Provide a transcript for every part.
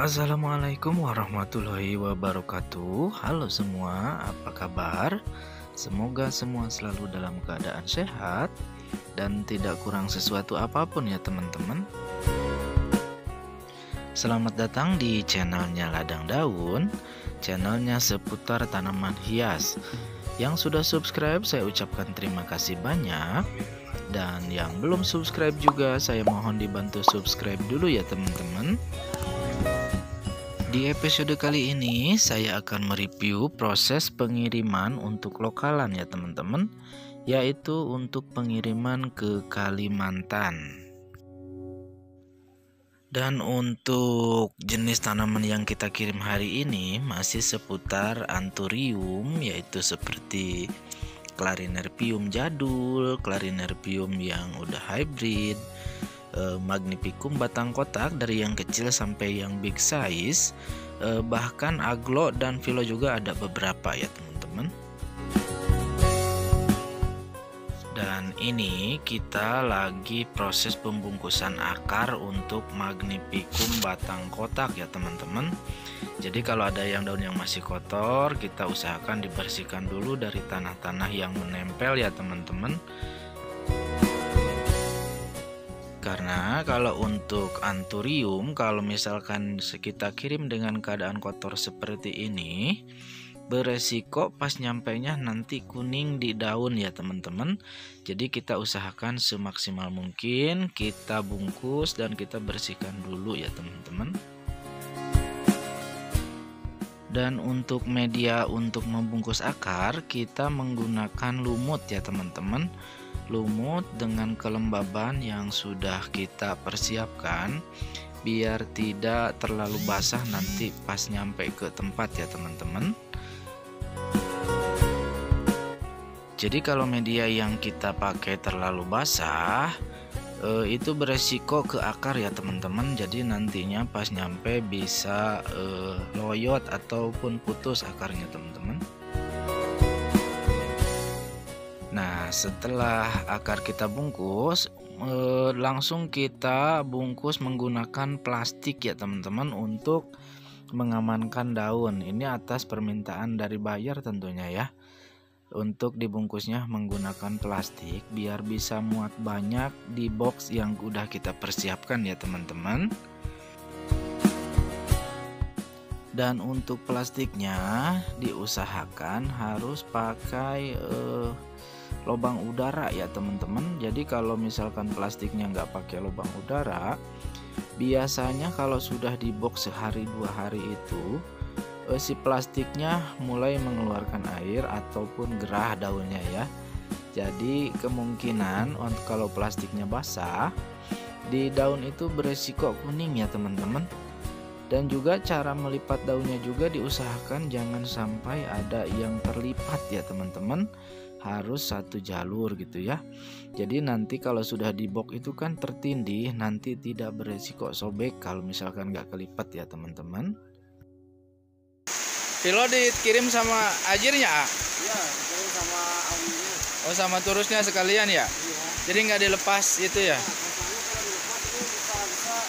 Assalamualaikum warahmatullahi wabarakatuh. Halo semua, apa kabar? Semoga semua selalu dalam keadaan sehat dan tidak kurang sesuatu apapun ya teman-teman. Selamat datang di channelnya Ladang Daun, channelnya seputar tanaman hias. Yang sudah subscribe saya ucapkan terima kasih banyak. Dan yang belum subscribe juga saya mohon dibantu subscribe dulu ya teman-teman. Di episode kali ini saya akan mereview proses pengiriman untuk lokalan ya teman-teman, yaitu untuk pengiriman ke Kalimantan. Dan untuk jenis tanaman yang kita kirim hari ini masih seputar anthurium, yaitu seperti Clarinerpium jadul, Clarinerpium yang udah hybrid, Magnificum batang kotak dari yang kecil sampai yang big size, bahkan aglo dan philo juga ada beberapa ya teman-teman. Dan ini kita lagi proses pembungkusan akar untuk Magnificum batang kotak ya teman-teman. Jadi kalau ada yang daun yang masih kotor, kita usahakan dibersihkan dulu dari tanah-tanah yang menempel ya teman-teman. Karena kalau untuk anthurium, kalau misalkan kita kirim dengan keadaan kotor seperti ini, beresiko pas nyampainya nanti kuning di daun ya teman-teman. Jadi kita usahakan semaksimal mungkin kita bungkus dan kita bersihkan dulu ya teman-teman. Dan untuk media untuk membungkus akar, kita menggunakan lumut ya teman-teman. Lumut dengan kelembaban yang sudah kita persiapkan biar tidak terlalu basah nanti pas nyampe ke tempat ya teman-teman. Jadi kalau media yang kita pakai terlalu basah, itu beresiko ke akar ya teman-teman. Jadi nantinya pas nyampe bisa loyot ataupun putus akarnya teman-teman. Nah, setelah akar kita bungkus, langsung kita bungkus menggunakan plastik ya teman-teman untuk mengamankan daun. Ini atas permintaan dari buyer tentunya ya. Untuk dibungkusnya menggunakan plastik biar bisa muat banyak di box yang udah kita persiapkan ya teman-teman. Dan untuk plastiknya diusahakan harus pakai lubang udara ya teman-teman. Jadi kalau misalkan plastiknya nggak pakai lubang udara, biasanya kalau sudah di box sehari 2 hari itu si plastiknya mulai mengeluarkan air ataupun gerah daunnya ya. Jadi kemungkinan untuk kalau plastiknya basah di daun itu beresiko kuning ya teman-teman. Dan juga cara melipat daunnya juga diusahakan jangan sampai ada yang terlipat ya teman-teman. Harus satu jalur gitu ya. Jadi nanti kalau sudah di box itu kan tertindih, nanti tidak beresiko sobek kalau misalkan nggak kelipat ya teman-teman. Philo dikirim sama ajirnya? Iya, dikirim sama awinya. Oh, sama turusnya sekalian ya? Iya. Jadi nggak dilepas itu ya? Nah, soalnya kalau dilepas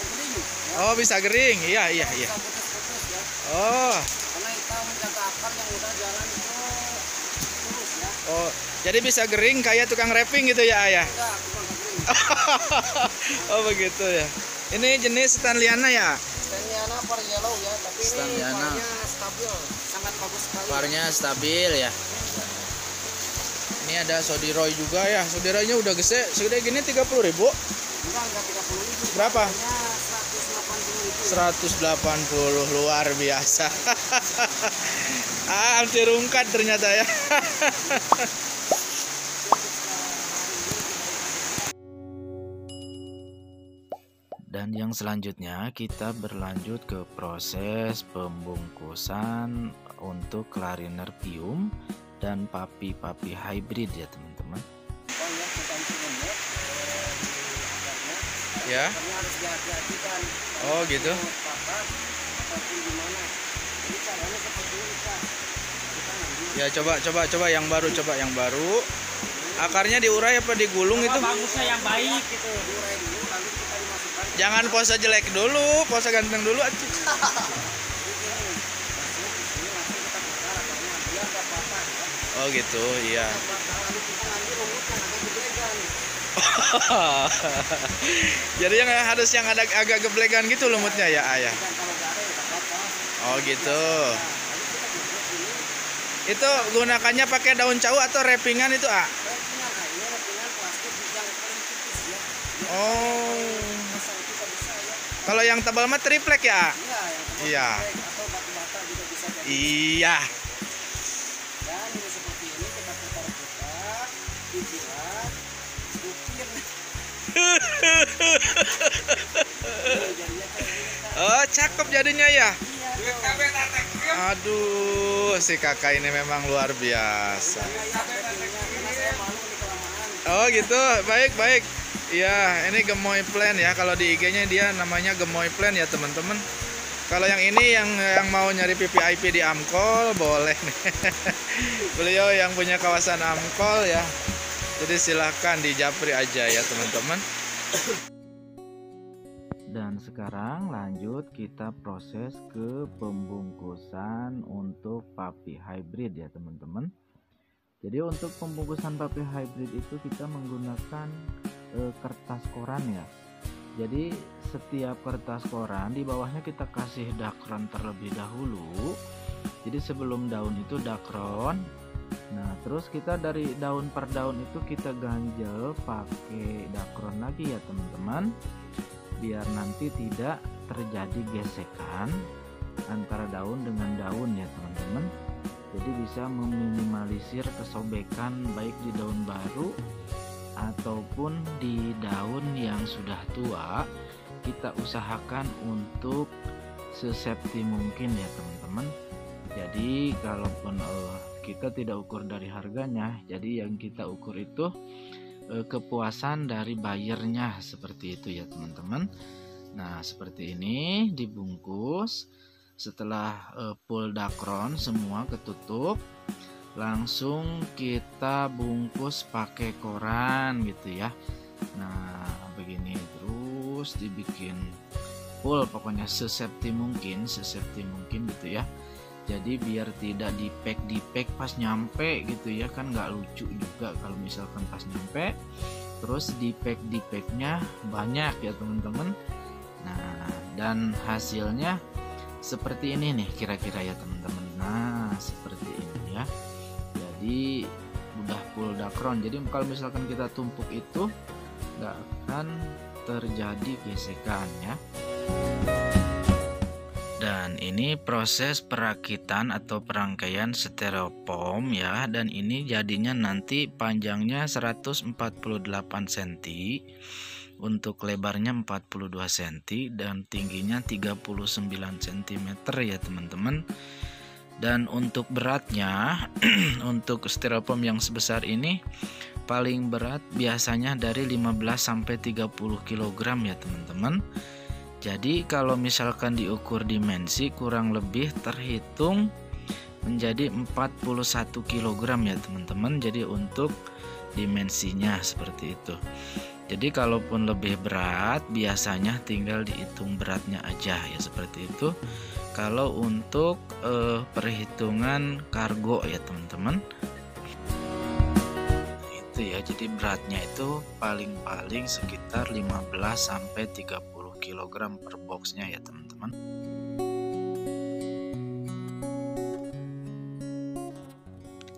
ini bisa Oh, bisa gering. Iya. bisa putus-putus ya. Oh, Karena kita menjaga akar yang udah jalan itu terus ya. oh, jadi bisa gering kayak tukang wrapping gitu ya, Ayah? Enggak, cuma kering. Oh, begitu ya. Ini jenis Stanliana ya? Stanliana par yellow ya, tapi ini Stanliana. parnya stabil, sangat bagus sekali. Parnya stabil ya. Ini ada Sodiroy juga ya. Sodiroynya udah gede, segede gini 30.000. Enggak 30.000. Berapa? Harganya 180.000. 180, luar biasa. Anti rungkat ternyata ya. Dan yang selanjutnya kita berlanjut ke proses pembungkusan untuk Clarinerpium dan papi-papi hybrid ya teman-teman. Ya. Akarnya harus dihati-hati kan. Oh, gitu. Patah ataupun gimana. Jadi caranya seperti ini Kak. Kita ngambil. Ya coba yang baru. Akarnya diurai apa digulung itu? Bagusnya yang baik gitu. Diurai dulu lalu kita dimasukkan ke Jangan pose jelek dulu, pose ganteng dulu atuh. Ini langsung kita bakar akarnya biar nggak patah ya. Oh gitu, iya. Kita bakar lalu kita ngambil rumput yang agak geblegan. Jadi yang harus yang ada agak geblegan gitu lumutnya ya, ayah. Dan kalau nggak ada ya nggak apa-apa. Oh gitu. Nah, lalu kita bungkus ini. Itu gunakannya pakai daun cau atau wrappingan itu, ah? Rapingan, ini rapingan plastik yang paling tipis ya. Oh. Pasang kita bisa ya. Kalau yang tebal mah triplek ya? Iya, yang Iya. atau batu-bata juga bisa jadi. Iya. Dan ini seperti ini kita putar-putar, dijilat, ukir. Jadinya kayak gini, Kak. Oh, cakep jadinya ya. Iya, dong. Aduh, si kakak ini memang luar biasa. Iya, iya, settingnya. Karena saya malu nih kelamaan. Oh gitu, baik baik. Ya, ini Gemoy Plan ya. Kalau di IG-nya dia namanya Gemoy Plan ya teman-teman. Kalau yang ini yang mau nyari VVIP di Amkol boleh nih. Beliau yang punya kawasan Amkol ya. Jadi silahkan di Japri aja ya teman-teman. Dan sekarang lanjut kita proses ke pembungkusan untuk papi hybrid ya teman-teman. Jadi untuk pembungkusan papi hybrid itu kita menggunakan kertas koran ya. Jadi setiap kertas koran di bawahnya kita kasih dakron terlebih dahulu. Jadi sebelum daun itu dakron. Nah terus kita dari daun per daun itu kita ganjel pakai dakron lagi ya teman-teman, biar nanti tidak terjadi gesekan antara daun dengan daun ya teman-teman. Jadi bisa meminimalisir kesobekan baik di daun baru ataupun di daun yang sudah tua. Kita usahakan untuk sesafety mungkin ya teman-teman. Jadi kalaupun kita tidak ukur dari harganya, jadi yang kita ukur itu kepuasan dari buyernya, seperti itu ya teman-teman. Nah seperti ini dibungkus. Setelah full dakron semua ketutup, langsung kita bungkus pakai koran gitu ya. Nah begini terus dibikin full, pokoknya sesafety mungkin gitu ya. Jadi biar tidak di-pack pas nyampe gitu ya, kan nggak lucu juga kalau misalkan pas nyampe terus di-packnya banyak ya teman-teman. Nah dan hasilnya seperti ini nih kira-kira ya teman-teman. Nah seperti ini ya. Jadi udah full dakron. Jadi kalau misalkan kita tumpuk itu nggak akan terjadi gesekan ya. Dan ini proses perakitan atau perangkaian styrofoam ya. Dan ini jadinya nanti panjangnya 148 cm, untuk lebarnya 42 cm dan tingginya 39 cm ya teman-teman. Dan untuk beratnya untuk styrofoam yang sebesar ini paling berat biasanya dari 15 sampai 30 kg ya teman-teman. Jadi kalau misalkan diukur dimensi kurang lebih terhitung menjadi 41 kg ya teman-teman. Jadi untuk dimensinya seperti itu. Jadi kalaupun lebih berat biasanya tinggal dihitung beratnya aja ya, seperti itu. Kalau untuk perhitungan kargo ya teman-teman, itu ya. Jadi beratnya itu paling-paling sekitar 15 sampai 30 kg per boxnya ya teman-teman.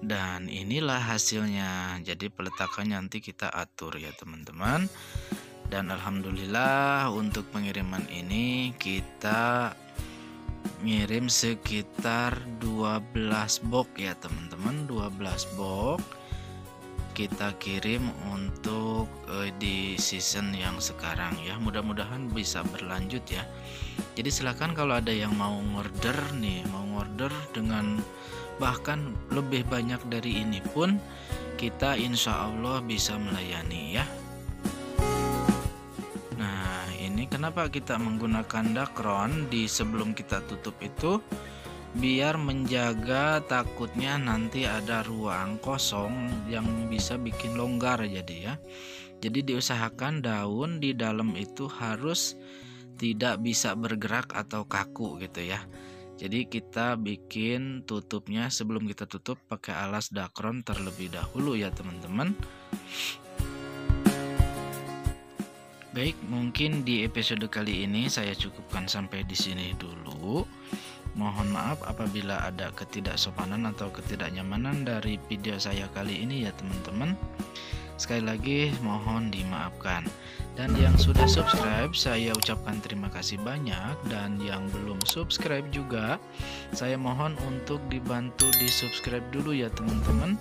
Dan inilah hasilnya. Jadi peletakannya nanti kita atur ya teman-teman. Dan alhamdulillah untuk pengiriman ini kita ngirim sekitar 12 box ya teman-teman. 12 box kita kirim untuk di season yang sekarang ya. Mudah-mudahan bisa berlanjut ya. Jadi silakan kalau ada yang mau order nih, mau order dengan bahkan lebih banyak dari ini pun kita insya Allah bisa melayani ya. Nah ini kenapa kita menggunakan dakron di sebelum kita tutup itu, biar menjaga takutnya nanti ada ruang kosong yang bisa bikin longgar jadi ya. Jadi diusahakan daun di dalam itu harus tidak bisa bergerak atau kaku gitu ya. Jadi kita bikin tutupnya, sebelum kita tutup pakai alas dakron terlebih dahulu ya teman-teman. Baik, mungkin di episode kali ini saya cukupkan sampai di sini dulu. Mohon maaf apabila ada ketidaksopanan atau ketidaknyamanan dari video saya kali ini ya teman-teman. Sekali lagi mohon dimaafkan. Dan yang sudah subscribe saya ucapkan terima kasih banyak, dan yang belum subscribe juga saya mohon untuk dibantu di subscribe dulu ya teman-teman,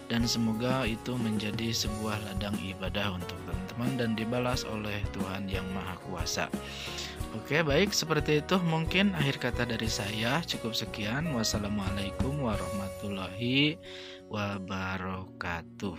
dan semoga itu menjadi sebuah ladang ibadah untuk teman-teman dan dibalas oleh Tuhan yang Maha Kuasa. Oke, baik, seperti itu mungkin akhir kata dari saya. Cukup sekian. Wassalamualaikum warahmatullahi wabarakatuh.